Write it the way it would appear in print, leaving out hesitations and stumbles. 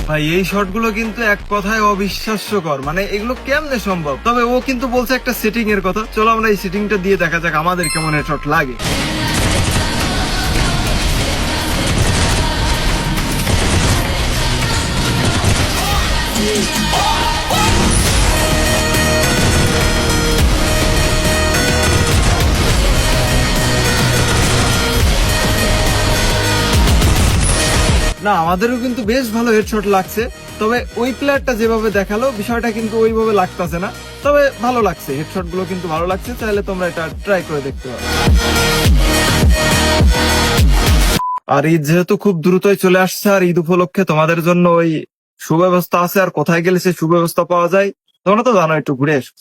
ভাই এই শটগুলো কিন্তু এক কথায় অবিশ্বাস্যকর, মানে এগুলো কেমনে সম্ভব? তবে ও কিন্তু বলছে একটা সেটিং এর কথা, চলো আমরা এই সেটিংটা দিয়ে দেখা যাক আমাদের কেমন শট লাগে। না, আমাদেরও কিন্তু বেশ ভালো হেডশট লাগছে, তবে ওই প্লেয়ারটা যেভাবে দেখালো বিষয়টা কিন্তু ওইভাবে লাগতেছে না। তবে ভালো লাগছে, হেডশট গুলো কিন্তু ভালো লাগছে, চাইলে তোমরা এটা ট্রাই করে দেখতে পারো। আর ঈদ যেহেতু খুব দ্রুতই চলে আসছে, আর ঈদ উপলক্ষে তোমাদের জন্য ওই সুব্যবস্থা আছে, আর কোথায় গেলে সে সুব্যবস্থা পাওয়া যায় তোমরা তো জানো, একটু ঘুরে এসো।